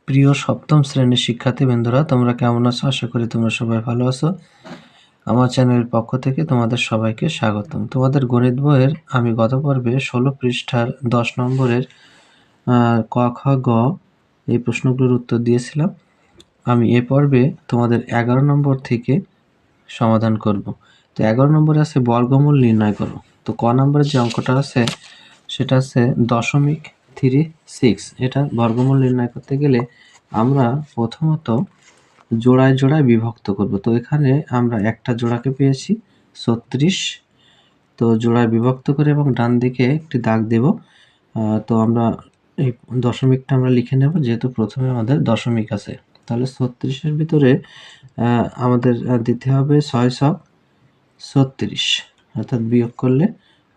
প্রিয় সপ্তম শ্রেণীর শিক্ষার্থীবৃন্দরা, তোমরা কেমন আছো? আশা করি তোমরা সবাই ভালো আছো। আমার চ্যানেলের পক্ষ থেকে তোমাদের সবাইকে স্বাগতম। তোমাদের গণিত বইয়ের আমি গত পর্বে 16 পৃষ্ঠার 10 নম্বরের ক, খ, গ এই প্রশ্নগুলোর উত্তর দিয়েছিলাম। আমি এ পর্বে তোমাদের 11 নম্বর থেকে সমাধান করব। তো 11 নম্বরে আছে বর্গমূল নির্ণয় করো। তো ক নম্বরের যে অঙ্কটা আছে সেটা আছে 0.36। এটা বর্গমূল নির্ণয় করতে গেলে আমরা প্রথমত জোড়ায় জোড়ায় বিভক্ত করব। তো এখানে আমরা একটা জোড়াকে পেয়েছি 36। তো জোড়ায় বিভক্ত করে এবং ডান দিকে একটি দাগ দেব। তো আমরা এই দশমিকটা আমরা লিখে নেব, যেহেতু প্রথমে আমাদের দশমিক আছে। তাহলে 36-এর ভিতরে আমাদের দিতে হবে 636, অর্থাৎ বিয়োগ করলে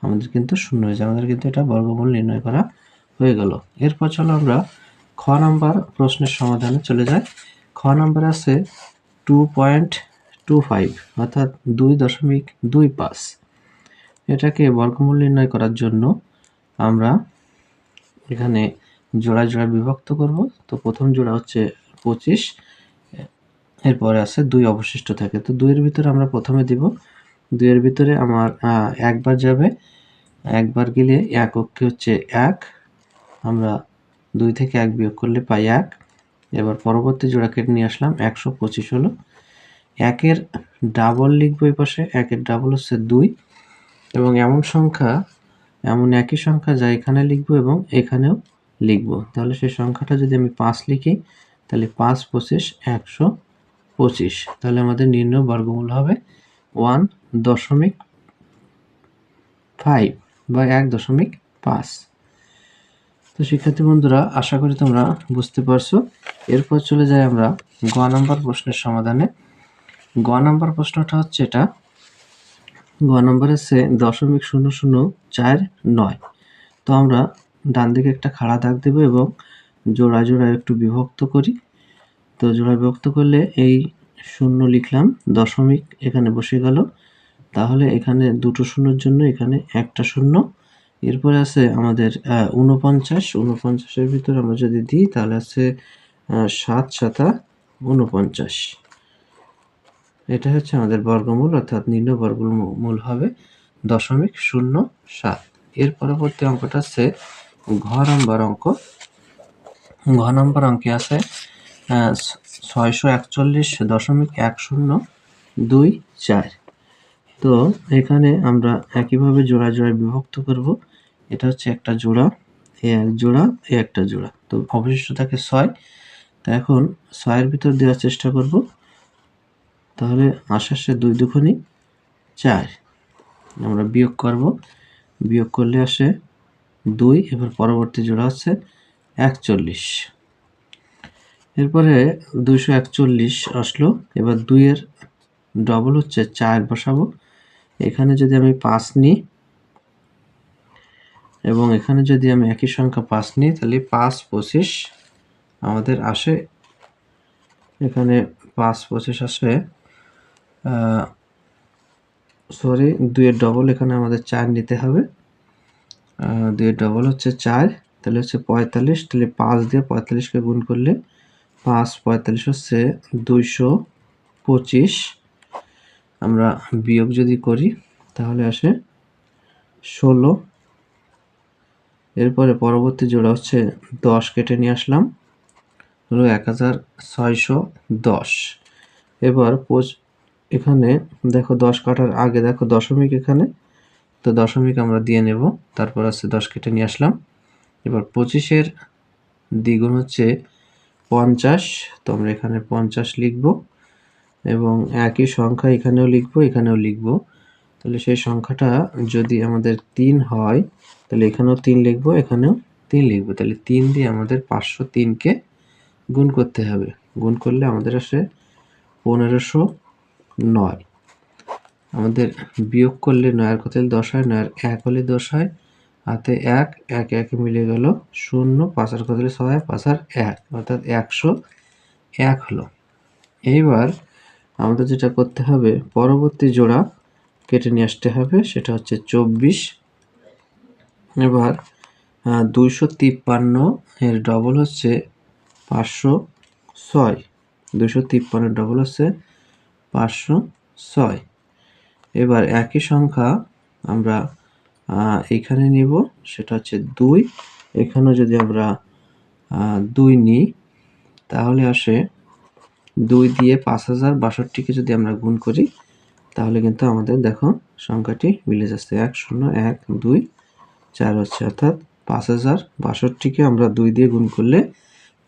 আমাদের কিন্তু শূন্য হয়ে যায়। আমাদের কিন্তু এটা বর্গমূল নির্ণয় করা হয়ে গেল। এরপর চলো আমরা খ নাম্বার প্রশ্নের সমাধানে চলে যাই। খ নাম্বার আছে 2.25, অর্থাৎ 2.25। এটাকে বর্গমূল নির্ণয় করার জন্য আমরা এখানে জোড়ায় জোড়ায় বিভক্ত করব। তো প্রথম জোড়া হচ্ছে 25, এরপরে আছে 2 অবশিষ্ট থাকে। তো 2 এর ভিতরে আমরা প্রথমে দিব, 2 এর ভিতরে আমার একবার যাবে, একবার গেলে এককে হচ্ছে 1, আমরা 2 থেকে 1 বিয়োগ করলে পাই 1। এবার পরবর্তী জোড়া কেটে নিয়ে আসলাম, 125 হলো। 1-এর ডাবল লিখবো এই পাশে, 1-এর ডাবল হচ্ছে 2, এবং এমন একই সংখ্যা যা এখানে লিখবো এবং এখানেও লিখবো। তাহলে সেই সংখ্যাটা যদি আমি 5 লিখি, তাহলে 5 25 125। তাহলে আমাদের নির্ণয় বর্গমূল হবে 1.5 বা 1.5। তো শিক্ষার্থী বন্ধুরা, আশা করি তোমরা বুঝতে পারছো। এরপর চলে যাই আমরা গ নাম্বার প্রশ্নের সমাধানে। গ নাম্বার প্রশ্নটা হচ্ছে এটা, গ নাম্বার আছে 0.0049। তো আমরা ডান দিকে একটা খাড়া দাগ দেব এবং জোড়া জোড়া একটু বিভক্ত করি। তো জোড়া বিভক্ত করলে এই শূন্য লিখলাম, দশমিক এখানে বসে গেল। তাহলে এখানে দুটো শূন্যর জন্য এখানে একটা শূন্য। এরপরে আছে আমাদের 49। 49-এর ভিতরে আমরা যদি দিই তাহলে আছে 7 7 49। এটা হচ্ছে আমাদের বর্গমূল, অর্থাৎ নির্ণয় বর্গমূল হবে 0.07। এর পরবর্তী অঙ্কটা আছে ঘ নম্বর অঙ্ক। ঘ নম্বর অঙ্কে আছে 641.1024। তো এখানে আমরা একইভাবে জোড়া জোড়ায় বিভক্ত করব। এটা হচ্ছে একটা জোড়া, এক জোড়া, একটা জোড়া। তো অবশিষ্ট থাকে 6। তো এখন 6-এর ভিতর দেওয়ার চেষ্টা করব। তাহলে আসে 2 দুগুণে 4। আমরা বিয়োগ করব, বিয়োগ করলে আসে 2। এবার পরবর্তী জোড়া হচ্ছে 41। এরপরে 241 আসলো। এবার 2 এর ডবল হচ্ছে 4 বসাবো। এখানে যদি আমি 5 নিই এবং এখানে যদি আমি একই সংখ্যা 5 নিই, তাহলে 5 25 আমাদের আসে। এখানে 5 25 আসে, সরি 2 এর ডবল এখানে আমাদের 4 নিতে হবে। 2 এর ডবল হচ্ছে 4, তাহলে হচ্ছে 45। তাহলে 5 দিয়ে 45-কে গুণ করলে 5 45 হচ্ছে 225। আমরা বিয়োগ যদি করি তাহলে আসে 16। এরপরে পরবর্তী জোড়া হচ্ছে 10 কেটে নিয়ে আসলাম, হলো 1610। এবার এখানে দেখো 10 কাটার আগে দেখো দশমিক এখানে, তো দশমিক আমরা দিয়ে নেব। তারপর আছে 10 কেটে নিয়ে আসলাম। এবার 25-এর দ্বিগুণ হচ্ছে 50, তো আমরা এখানে 50 লিখব এবং একই সংখ্যা এখানেও লিখব, এখানেও লিখব। তাহলে সেই সংখ্যাটা যদি আমাদের 3 হয়, তাহলে এখানেও 3 লিখব, এখানেও 3 লিখব। তাহলে 3 দিয়ে আমাদের 503-কে গুণ করতে হবে। গুণ করলে আমাদের আসে 1509। আমাদের বিয়োগ করলে 9-এর কত 10 হয়, 9-এর 1 হলে 10 হয়, হাতে 1 1 1 মিলে গেল 0, 5-এর কত 6, 5 আর 1, অর্থাৎ 101 হলো। এইবার আমাদের যেটা করতে হবে, পরবর্তী জোড়া কেটে নিয়ে আসতে হবে, সেটা হচ্ছে 24। এবার 253 এর ডবল হচ্ছে 506। 253 ডবল হচ্ছে 506। এবার একই সংখ্যা আমরা এখানে নিব, সেটা হচ্ছে 2। এখানেও যদি আমরা 2 নিই তাহলে আসে 2 দিয়ে 5062কে যদি আমরা গুণ করি তাহলে কিন্তু আমাদের দেখো সংখ্যাটি মিলে যাচ্ছে। 10124 হচ্ছে, অর্থাৎ 5062কে আমরা 2 দিয়ে গুণ করলে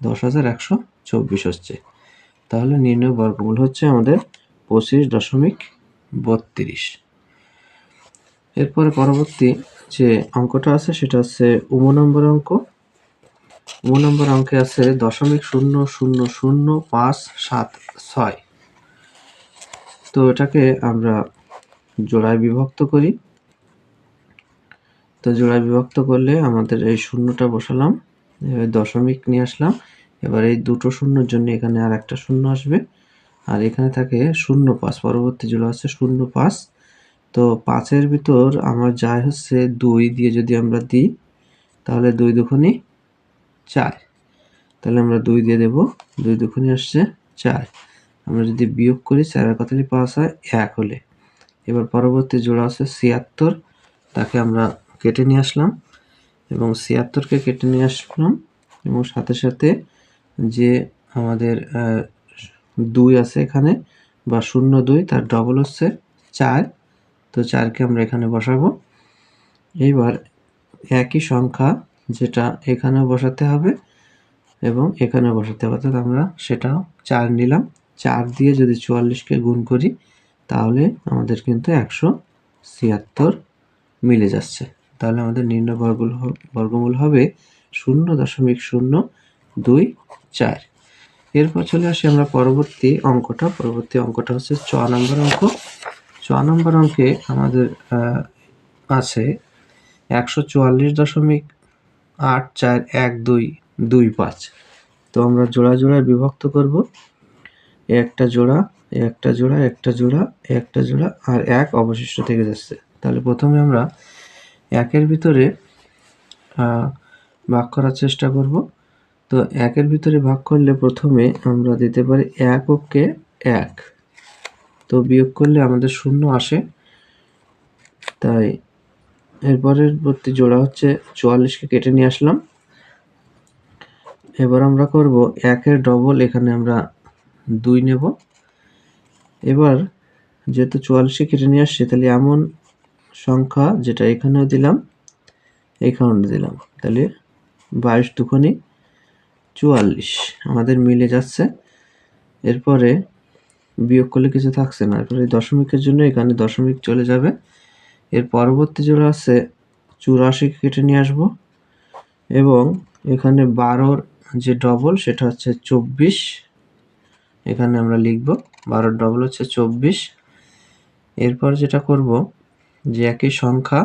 10124 হচ্ছে। তাহলে নির্ণয় বর্গমূল হচ্ছে আমাদের 25.32। এরপরে পরবর্তী যে অঙ্কটা আছে সেটা হচ্ছে নম্বর অঙ্ক। নম্বর অঙ্কে আছে 0.000576। তো এটাকে আমরা জোড়ায় বিভক্ত করি। তো জোড়ায় বিভক্ত করলে আমাদের এই শূন্যটা বসালাম, দশমিক নিয়ে আসলাম। এবার এই দুটো শূন্যর জন্য এখানে আর একটা শূন্য আসবে, আর এখানে থাকে 0.5। পরবর্তী জোড়া আছে 0.5। তো 5-এর ভিতর আমার যায় হচ্ছে 2 দিয়ে যদি আমরা দিই তাহলে 2 দুগুণে 4। তাহলে আমরা 2 দিয়ে দেব, 2 দুগুণে আসছে 4। আমরা যদি বিয়োগ করি 4 কত হলে 5 হয় 1 হলে। এবার পরবর্তী জোড়া আছে 76, তাকে আমরা কেটে নিয়ে আসলাম এবং 76কে কেটে নিয়ে আসলাম এবং সাথে সাথে যে আমাদের 2 আছে এখানে বা 02 তার ডবল হচ্ছে 4। তো 4কে আমরা এখানে বসাবো। এইবার একই সংখ্যা যেটা এখানেও বসাতে হবে এবং এখানেও বসাতে হবে, অর্থাৎ আমরা সেটাও 4 নিলাম। 4 দিয়ে যদি 44কে গুণ করি তাহলে আমাদের কিন্তু 176 মিলে যাচ্ছে। তাহলে আমাদের নির্ণয় বর্গমূল হবে 0.024। এরপর চলে আসি আমরা পরবর্তী অঙ্কটা। পরবর্তী অঙ্কটা হচ্ছে 6 নম্বর অঙ্ক। 6 নম্বর অঙ্কে আমাদের আছে 144.841225। তো আমরা জোড়া জোড়ায় বিভক্ত করব। একটা জোড়া, একটা জোড়া, একটা জোড়া, একটা জোড়া আর 1 অবশিষ্ট থেকে যাচ্ছে। তাহলে প্রথমে আমরা 1-এর ভিতরে ভাগ করার চেষ্টা করব। তো 1-এর ভিতরে ভাগ করলে প্রথমে আমরা দিতে পারি 1 ওকে 1। তো বিয়োগ করলে আমাদের 0 আসে। তাই এরপরের পরবর্তী জোড়া হচ্ছে 44কে কেটে নিয়ে আসলাম। এবার আমরা করব 1-এর ডবল, এখানে আমরা 2 নেব। এবার যেহেতু 44কে কেটে নিয়ে আসছে তাহলে এমন সংখ্যা যেটা এখানেও দিলাম এখানেও দিলাম, তাহলে 22 দুগুণে 44 আমাদের মিলে যাচ্ছে। এরপরে বিয়োগ করলে কিছু থাকছে না, এরপরে দশমিকের জন্য এখানে দশমিক চলে যাবে। এর পরবর্তী জোড়া আছে 84কে কেটে নিয়ে আসব এবং এখানে 12-র যে ডবল সেটা হচ্ছে 24, এখানে আমরা লিখব 12-র ডবল হচ্ছে 24। এরপর যেটা করব যে একই সংখ্যা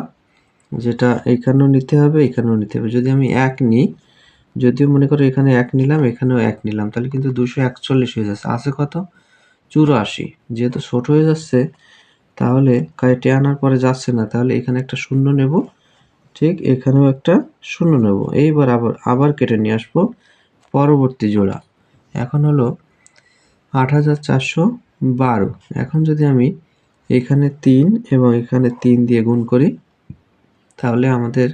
যেটা এখানেও নিতে হবে এখানেও নিতে হবে। যদি আমি 1 নিই, যদিও মনে করো এখানে 1 নিলাম এখানেও 1 নিলাম, তাহলে কিন্তু 241 হয়ে যাচ্ছে। আছে কত? 84। যেহেতু ছোট হয়ে যাচ্ছে তাহলে কেটে আনার পরে যাচ্ছে না, তাহলে এখানে একটা শূন্য নেব, ঠিক এখানেও একটা শূন্য নেব। এইবার আবার কেটে নিয়ে আসবো পরবর্তী জোড়া। এখন হলো 8412। এখন যদি আমি এখানে 3 এবং এখানে 3 দিয়ে গুণ করি তাহলে আমাদের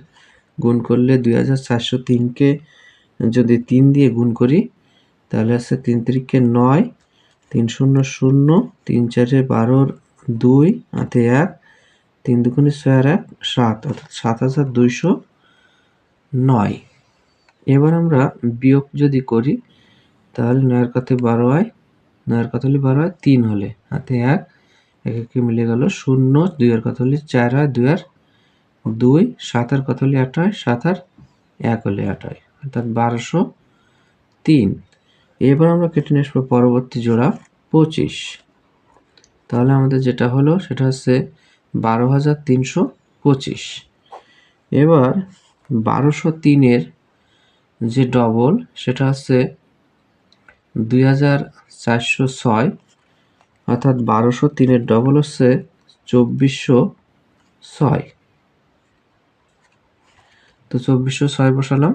গুণ করলে 2403কে যদি 3 দিয়ে গুণ করি তাহলে আছে 3 3কে 9, 3 0 0, 3 4 12-র 2 হাতে 1, 3 দুগুণে 6 আর 1 7, অর্থাৎ 7209। এবার আমরা বিয়োগ যদি করি তাহলে 9-এর কাছে 12 হয়, 9-এর কাছে 12 হয় 3 হলে হাতে 1, 1 একে মিলে গেল 0, 2-এর কাছে 4 হয়, 2 আর 2, 7-এর কাছে 8 হয়, 7 আর 1 হলে 8 হয়, অর্থাৎ 1203। এবার আমরা কেটে নিয়ে আসবো পরবর্তী জোড়া 25। তাহলে আমাদের যেটা হলো সেটা হচ্ছে 12325। এবার 1203-এর যে ডবল সেটা হচ্ছে 2406, অর্থাৎ 1203-এর ডবল হচ্ছে 2406। তো 2406 বসালাম।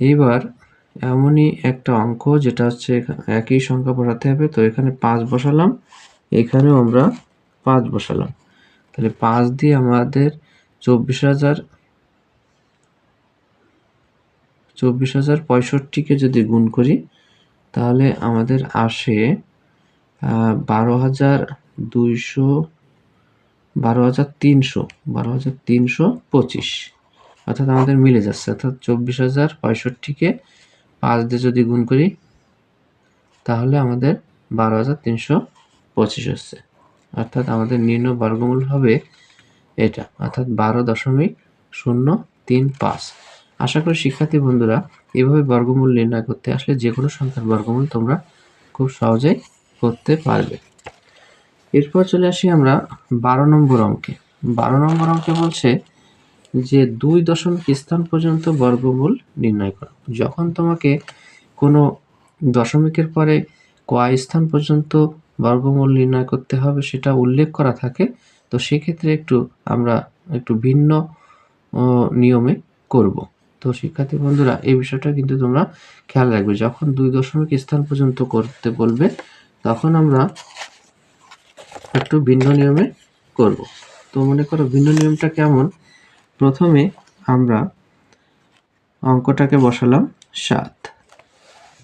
এইবার এমনই একটা অঙ্ক যেটা হচ্ছে একই সংখ্যা বসাতে হবে। তো এখানে ৫ বসালাম, এখানেও আমরা ৫ বসালাম। তাহলে ৫ দিয়ে আমাদের ২৪,০৬৫কে যদি গুণ করি তাহলে আমাদের আসে ১২,৩২৫ অর্থাৎ আমাদের মিলে যাচ্ছে। অর্থাৎ ২৪,০৬৫কে ৫ দিয়ে যদি গুণ করি তাহলে আমাদের ১২,৩২৫ হচ্ছে। অর্থাৎ আমাদের নির্ণয় বর্গমূল হবে এটা, অর্থাৎ ১২.035। আশা করি শিক্ষার্থী বন্ধুরা এভাবে বর্গমূল নির্ণয় করতে আসলে যে কোনো সংখ্যার বর্গমূল তোমরা খুব সহজেই করতে পারবে। এরপর চলে আসি আমরা ১২ নম্বর অঙ্কে। ১২ নম্বর অঙ্কে বলছে যে ২ দশমিক স্থান পর্যন্ত বর্গমূল নির্ণয় করো। যখন তোমাকে কোনো দশমিকের পরে কয় স্থান পর্যন্ত বর্গমূল নির্ণয় করতে হবে সেটা উল্লেখ করা থাকে, তো সেক্ষেত্রে আমরা একটু ভিন্ন নিয়মে করব। তো শিক্ষার্থী বন্ধুরা এই বিষয়টা কিন্তু তোমরা খেয়াল রাখবে, যখন ২ দশমিক স্থান পর্যন্ত করতে বলবে তখন আমরা একটু ভিন্ন নিয়মে করব। তো মনে করো ভিন্ন নিয়মটা কেমন, প্রথমে আমরা অঙ্কটাকে বসালাম ৭,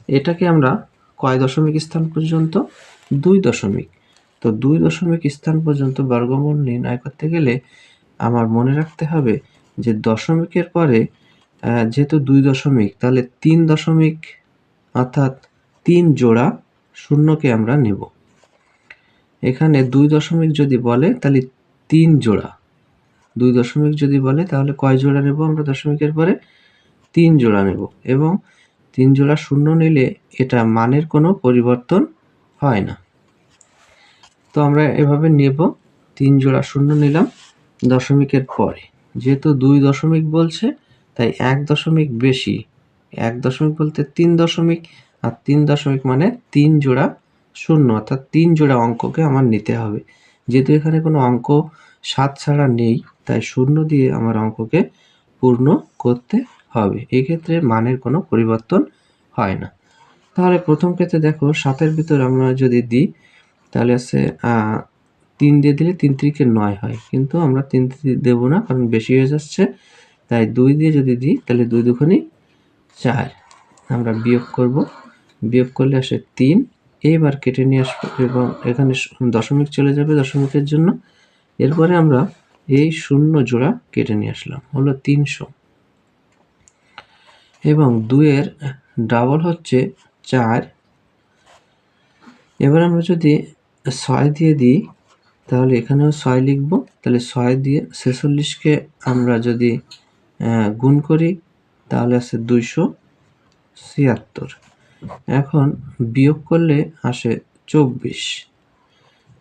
এটাকে আমরা কয় দশমিক স্থান পর্যন্ত, ২ দশমিক। তো ২ দশমিক স্থান পর্যন্ত বর্গমূল নির্ণয় করতে গেলে আমার মনে রাখতে হবে যে দশমিকের পরে যেহেতু ২ দশমিক তাহলে ৩ দশমিক অর্থাৎ ৩ জোড়া শূন্যকে আমরা নেব। এখানে ২ দশমিক যদি বলে তাহলে ৩ জোড়া, ২ দশমিক যদি বলে তাহলে কয় জোড়া নেব আমরা দশমিকের পরে, ৩ জোড়া নেব। এবং ৩ জোড়া শূন্য নিলে এটা মানের কোনো পরিবর্তন হয় না। তো আমরা এভাবে নেব, ৩ জোড়া শূন্য নিলাম দশমিকের পরে। যেহেতু ২ দশমিক বলছে তাই ১ দশমিক বেশি, ১ দশমিক বলতে ৩ দশমিক, আর ৩ দশমিক মানে ৩ জোড়া শূন্য, অর্থাৎ ৩ জোড়া অঙ্ককে আমার নিতে হবে। যেহেতু এখানে কোনো অঙ্ক ৭ ছাড়া নেই তাই শূন্য দিয়ে আমার অঙ্ককে পূর্ণ করতে হবে। এক্ষেত্রে মানের কোনো পরিবর্তন হয় না। তাহলে প্রথম ক্ষেত্রে দেখো ৭-এর ভিতর আমরা যদি দিই তাহলে আছে ৩ দিয়ে দিলে ৩ তিরিকে ৯ হয়, কিন্তু আমরা ৩ দেব না কারণ বেশি হয়ে যাচ্ছে, তাই ২ দিয়ে যদি দিই তাহলে ২ দুগুণে ৪। আমরা বিয়োগ করব, বিয়োগ করলে আসে ৩। এইবার কেটে নিয়ে আসবো এবং এখানে দশমিক চলে যাবে দশমিকের জন্য। এরপরে আমরা এই শূন্য জোড়া কেটে নিয়ে আসলাম, হলো ৩০০। এবং ২-এর ডাবল হচ্ছে ৪। এবার আমরা যদি ৬ দিয়ে দিই তাহলে এখানেও ৬ লিখব। তাহলে ৬ দিয়ে ৪৬কে আমরা যদি গুণ করি তাহলে আসে ২৭৬। এখন বিয়োগ করলে আসে ২৪।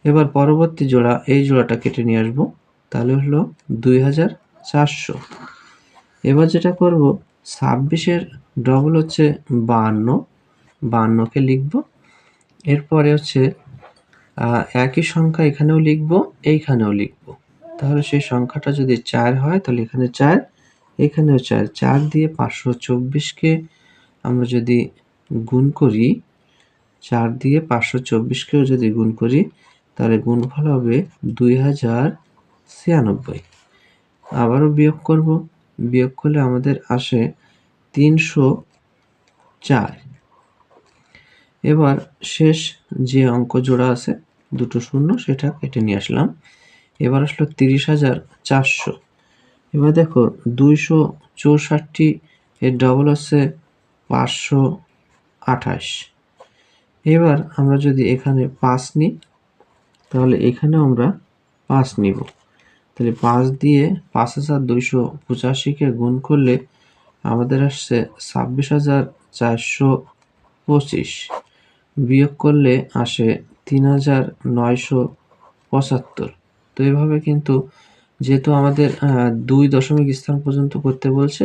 এবার পরবর্তী জোড়া, এই জোড়াটা কেটে নিয়ে আসব, তাহলে হলো ২৪০০। এবার যেটা করব ২৬-এর ডবল হচ্ছে ৫২, ৫২কে লিখব। এরপরে হচ্ছে একই সংখ্যা এখানেও লিখব, এইখানেও লিখব। তাহলে সেই সংখ্যাটা যদি ৪ হয় তাহলে এখানে ৪, এখানেও ৪। ৪ দিয়ে ৫২৪কে আমরা যদি গুণ করি, ৪ দিয়ে ৫২৪কেও যদি গুণ করি তাহলে গুণফল হবে ২০৯৬। আবারও বিয়োগ করব, বিয়োগ করলে আমাদের আসে ৩০৪। এবার শেষ যে অঙ্ক জোড়া আছে দুটো শূন্য সেটা কেটে নিয়ে আসলাম। এবার আসলো ৩০৪০০। এবার দেখো ২৬৪ এর ডবল হচ্ছে ৫২৮। এবার আমরা যদি এখানে ৫ নিই তাহলে এখানেও আমরা ৫ নিব। তাহলে ৫ দিয়ে ৫২৮৫কে গুণ করলে আমাদের আসছে ২৬৪২৫, বিয়োগ করলে আসে ৩৯৭৫। তো এভাবে কিন্তু যেহেতু আমাদের ২ দশমিক স্থান পর্যন্ত করতে বলছে,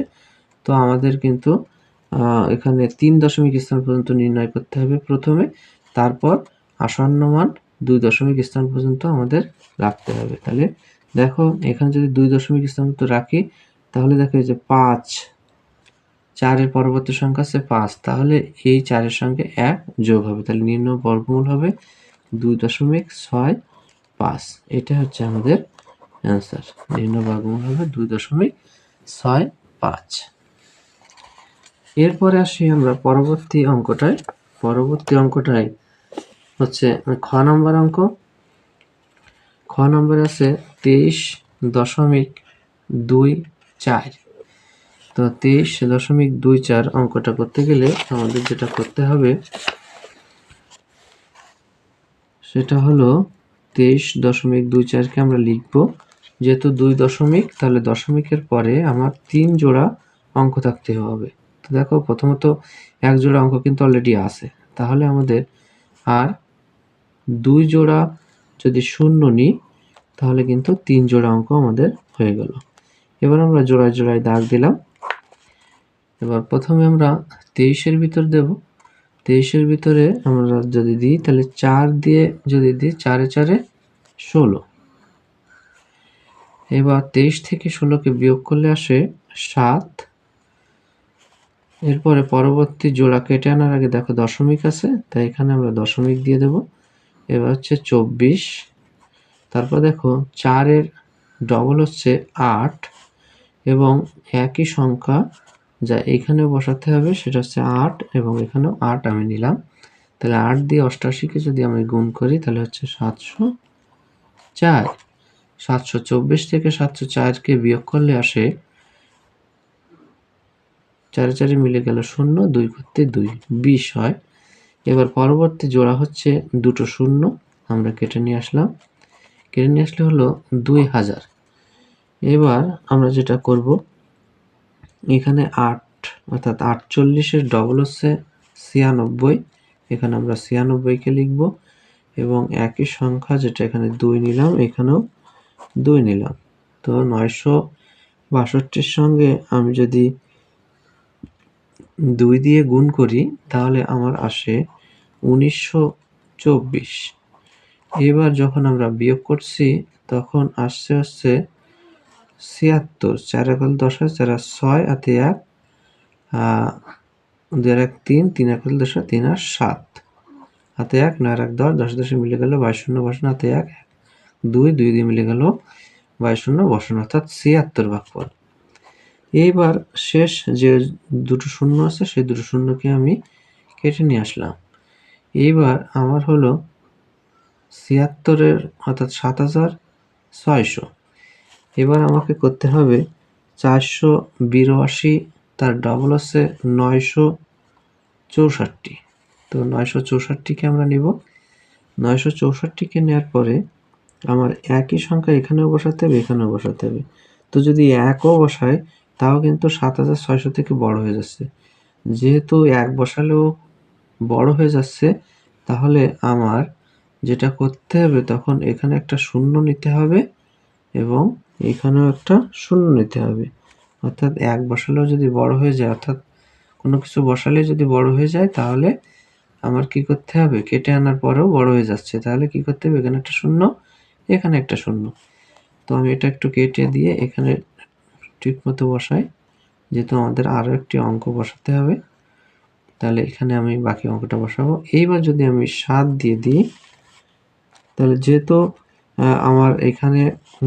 তো আমাদের কিন্তু এখানে ৩ দশমিক স্থান পর্যন্ত নির্ণয় করতে হবে প্রথমে, তারপর আসন্ন মান ২ দশমিক স্থান পর্যন্ত আমাদের রাখতে হবে। তাহলে দেখো এখানে যদি ২ দশমিক স্থান পর্যন্ত রাখি তাহলে দেখো এই যে ৫, 4 এর পরবর্তী সংখ্যা আছে 5, তাহলে এই 4 এর সঙ্গে 1 যোগ হবে, তাহলে নির্ণয় বর্গমূল হবে 2.65। এটা হচ্ছে আমাদের অ্যান্সার। নির্ণয় বর্গমূল হবে 2.65। এরপরে আসি আমরা পরবর্তী অঙ্কটায় হচ্ছে খ নম্বর অঙ্ক। খ নম্বরে আছে 23.24। তো 23.24 অঙ্কটা করতে গেলে আমাদের যেটা করতে হবে সেটা হলো 23.24কে আমরা লিখব, যেহেতু 2 দশমিক, তাহলে দশমিকের পরে আমার 3 জোড়া অঙ্ক থাকতে হবে। তো দেখো প্রথমত 1 জোড়া অঙ্ক কিন্তু অলরেডি আছে, তাহলে আমাদের আর 2 জোড়া যদি শূন্য নিই তাহলে কিন্তু 3 জোড়া অঙ্ক আমাদের হয়ে গেল। এবার আমরা জোড়ায় জোড়ায় দাগ দিলাম। এবার প্রথমে আমরা 23-এর ভিতর দেব। 23-এর ভিতরে আমরা যদি দিই তাহলে 4 দিয়ে যদি দিই, 4 এ 4 এ 16। এবার 23 থেকে 16কে বিয়োগ করলে আসে 7। এরপরে পরবর্তী জোড়া কেটে আনার আগে দেখো দশমিক আছে, তাই এখানে আমরা দশমিক দিয়ে দেব। এবার হচ্ছে 24। তারপর দেখো 4 এর ডবল হচ্ছে 8 এবং একই সংখ্যা যা এখানে বসাতে হবে সেটা হচ্ছে 8 এবং এখানেও 8 আমি নিলাম। তাহলে 8 দিয়ে 88কে যদি আমি গুণ করি তাহলে হচ্ছে 704। 724 থেকে 704কে বিয়োগ করলে আসে 4 4 মিলে গেল 0, 2 করতে 2, 20 হয়। এবার পরবর্তী জোড়া হচ্ছে দুটো শূন্য, আমরা কেটে নিয়ে আসলাম। কেটে নিয়ে আসলে হলো 2000। এবার আমরা যেটা করব, এখানে 8 অর্থাৎ 48-এর ডবল হচ্ছে 96, এখানে আমরা 96কে লিখব এবং একই সংখ্যা যেটা এখানে 2 নিলাম এখানেও 2 নিলাম। তো 962-র সঙ্গে আমি যদি 2 দিয়ে গুণ করি তাহলে আমার আসে 1924। এবার যখন আমরা বিয়োগ করছি তখন আসছে হচ্ছে 76। 4 1 10 হয়, 4 আর 6 হাতে 1, 2 আর 1 3, 3 1 10, 3 আর 7 হাতে 1, 9 আর 1 10, 10 10 মিলে গেল 22 0 বসানো, হাতে 1 2, 2 দিয়ে মিলে গেল 22 0 বসানো, অর্থাৎ 76 ভাগফল। এইবার শেষ যে দুটো শূন্য আছে সেই দুটো শূন্যকে আমি কেটে নিয়ে আসলাম। এইবার আমার হলো 76-এর অর্থাৎ 7600। এবার আমাকে করতে হবে 482, তার ডবল হচ্ছে 964। তো 964কে আমরা নিব। 964কে নেওয়ার পরে আমার একই সংখ্যা এখানেও বসাতে হবে, এখানেও বসাতে হবে। তো যদি 1ও বসাই তাও কিন্তু 7600 থেকে বড় হয়ে যাচ্ছে। যেহেতু 1 বসালেও বড় হয়ে যাচ্ছে, তাহলে আমার যেটা করতে হবে তখন এখানে একটা শূন্য নিতে হবে এবং এখানেও একটা শূন্য নিতে হবে। অর্থাৎ 1 বসালেও যদি বড় হয়ে যায়, অর্থাৎ কোনো কিছু বসালে যদি বড় হয়ে যায় তাহলে আমার কি করতে হবে, কেটে আনার পরেও বড় হয়ে যাচ্ছে, তাহলে কি করতে হবে, এখানে একটা শূন্য, এখানে একটা শূন্য। তো আমি এটা একটু কেটে দিয়ে এখানে ঠিক মতো বসাই, যেহেতু আমাদের আরও একটি অঙ্ক বসাতে হবে, তাহলে এখানে আমি বাকি অঙ্কটা বসাবো। এইবার যদি আমি 7 দিয়ে দিই তাহলে যেহেতু আমার এখানে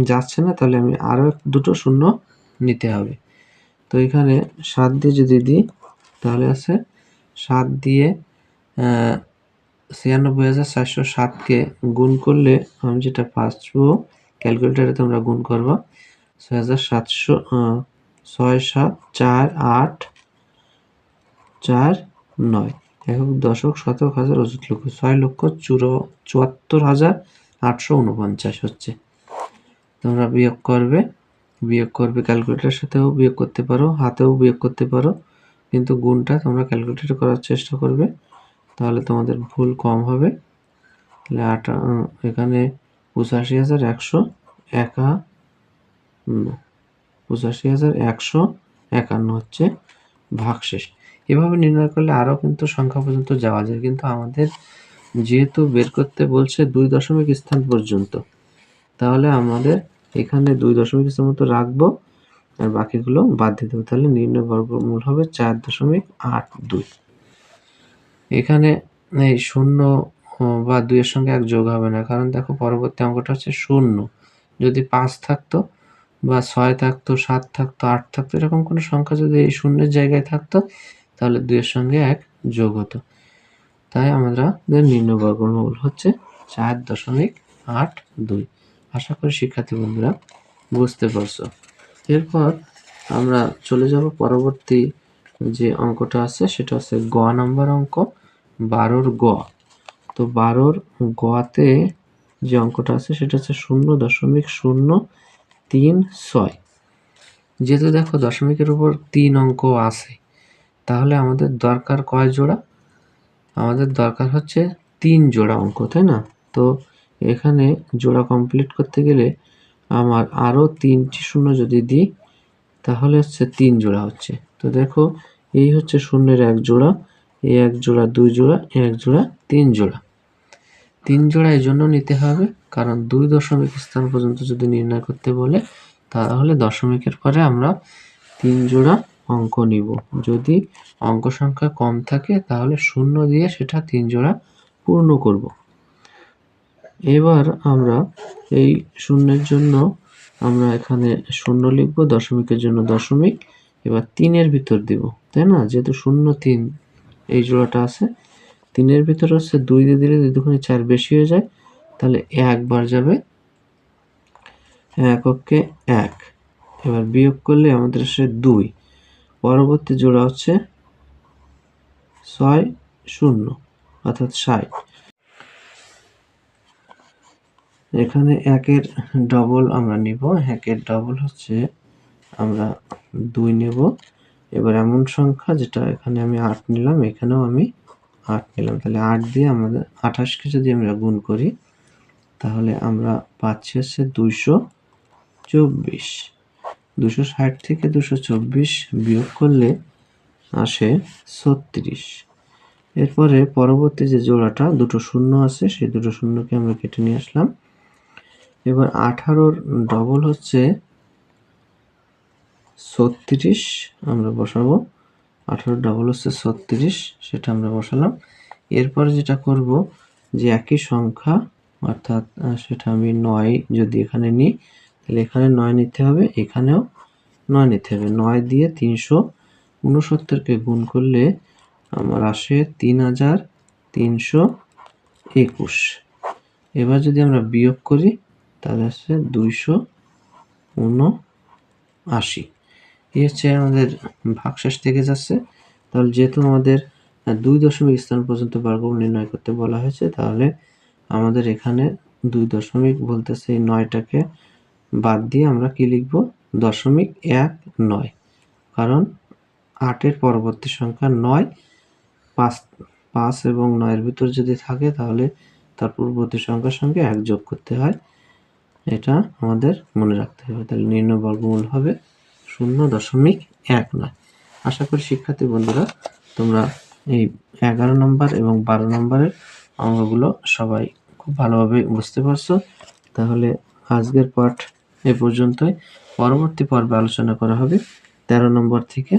যাচ্ছে না, তাহলে আমি আরও দুটো শূন্য নিতে হবে। তো এখানে 7 দিয়ে যদি দিই তাহলে আছে 7 দিয়ে 96,407কে গুণ করলে আমি যেটা পাবো, ক্যালকুলেটারে তোমরা গুণ করবা, 6700 6 7 4 8 4 9 একক দশক শতক হাজার অযুত লক্ষ 6,74,849 হচ্ছে। তোমরা বিয়োগ করবে ক্যালকুলেটরের সাথেও বিয়োগ করতে পারো, হাতেও বিয়োগ করতে পারো, কিন্তু গুণটা তোমরা ক্যালকুলেটরে করার চেষ্টা করবে, তাহলে তোমাদের ভুল কম হবে। তাহলে এখানে 85,151, 85,151 হচ্ছে ভাগশেষ। এভাবে নির্ণয় করলে আরও কিন্তু সংখ্যা পর্যন্ত যাওয়া যায়, কিন্তু আমাদের যেহেতু বের করতে বলছে 2 দশমিক স্থান পর্যন্ত, তাহলে আমাদের এখানে 2 দশমিক স্থান মতো রাখবো আর বাকিগুলো বাদ দিতে হবে। তাহলে নির্ণয় বর্গমূল হবে 4.82। এখানে এই 0 বা 2 এর সঙ্গে 1 যোগ হবে না, কারণ দেখো পরবর্তী অঙ্কটা হচ্ছে 0। যদি 5 থাকতো বা 6 থাকতো, 7 থাকতো, 8 থাকতো, এরকম কোনো সংখ্যা যদি এই শূন্যের জায়গায় থাকতো তাহলে 2 এর সঙ্গে 1 যোগ হতো। তাই আমাদের নির্ণয় বর্গমূল হচ্ছে 4.82। আশা করি শিক্ষার্থী বন্ধুরা বুঝতে পারছো। এরপর আমরা চলে যাব পরবর্তী যে অঙ্কটা আছে, সেটা হচ্ছে গ নাম্বার অঙ্ক, 12 গ। তো 12 গতে যে অঙ্কটা আছে সেটা হচ্ছে 0.036। যেহেতু দেখো দশমিকের উপর 3 অঙ্ক আছে, তাহলে আমাদের দরকার কয় জোড়া? আমাদের দরকার হচ্ছে 3 জোড়া অঙ্ক, তাই না? তো এখানে জোড়া কমপ্লিট করতে গেলে আমার আরও 3টি শূন্য যদি দিই তাহলে হচ্ছে 3 জোড়া হচ্ছে। তো দেখো এই হচ্ছে শূন্যের 1 জোড়া, এই 1 জোড়া, 2 জোড়া, 1 জোড়া, 3 জোড়া। 3 জোড়া এই জন্য নিতে হবে কারণ 2 দশমিক স্থান পর্যন্ত যদি নির্ণয় করতে বলে তাহলে দশমিকের পরে আমরা 3 জোড়া অঙ্ক নিব। যদি অঙ্ক সংখ্যা কম থাকে তাহলে 0 দিয়ে সেটা 3 জোড়া পূর্ণ করব। এবার আমরা এই শূন্যের জন্য আমরা এখানে 0 লিখব, দশমিকের জন্য দশমিক, এবার 3 এর ভিতর দিব, তাই না? যেহেতু 0 3 এই জোড়াটা আছে, 3 এর ভিতর হচ্ছে 2 দিয়ে দিলে 2 দুগুণে 4 বেশি হয়ে যায়, তাহলে 1 বার যাবে, 1 অক্ষে 1। এবার বিয়োগ করলে আমাদের আসে 2। পরবর্তী জোড়া হচ্ছে 6 0 অর্থাৎ 60। এখানে 1 এর ডবল আমরা নিব, 1 এর ডবল হচ্ছে আমরা 2 নেব। এবার এমন সংখ্যা যেটা এখানে আমি 8 নিলাম, এখানেও আমি 8 নিলাম, তাহলে 8 দিয়ে আমাদের 28কে যদি আমরা গুণ করি তাহলে আমরা পাচ্ছি হচ্ছে 224। 260 থেকে 224 বিয়োগ করলে আসে 36। এরপরে পরবর্তী যে জোড়াটা, দুটো শূন্য আছে, সেই দুটো শূন্যকে আমরা কেটে নিয়ে আসলাম। এবার 18-র ডবল হচ্ছে 36 আমরা বসাবো। 18-র ডবল হচ্ছে 36, সেটা আমরা বসালাম। এরপরে যেটা করব, যে একই সংখ্যা অর্থাৎ সেটা আমি 9 যদি এখানে নিই তাহলে এখানে 9 নিতে হবে, এখানেও 9 নিতে হবে। 9 দিয়ে 369কে গুণ করলে আমার আসে 3321। এবার যদি আমরা বিয়োগ করি তাহলে আসছে 279। এই হচ্ছে আমাদের ভাগশেষ থেকে যাচ্ছে। তাহলে যেহেতু আমাদের 2 দশমিক স্থান পর্যন্ত বর্গমূল নির্ণয় করতে বলা হয়েছে, তাহলে আমাদের এখানে 2 দশমিক বলতেছে এই 9টাকে বাদ দিয়ে আমরা কি লিখব? 0.19। কারণ 8 এর পরবর্তী সংখ্যা 9, 5 এবং 9 এর ভিতর যদি থাকে তাহলে তার পূর্ববর্তী সংখ্যার সঙ্গে 1 যোগ করতে হয়, এটা আমাদের মনে রাখতে হবে। তাহলে নির্ণয় বর্গমূল হবে 0.19। আশা করি শিক্ষার্থী বন্ধুরা তোমরা এই 11 নম্বর এবং 12 নম্বরের অঙ্কগুলো সবাই খুব ভালোভাবে বুঝতে পারছো। তাহলে আজকের পাঠ এ পর্যন্তই। পরবর্তী পর্বে আলোচনা করা হবে 13 নম্বর থেকে।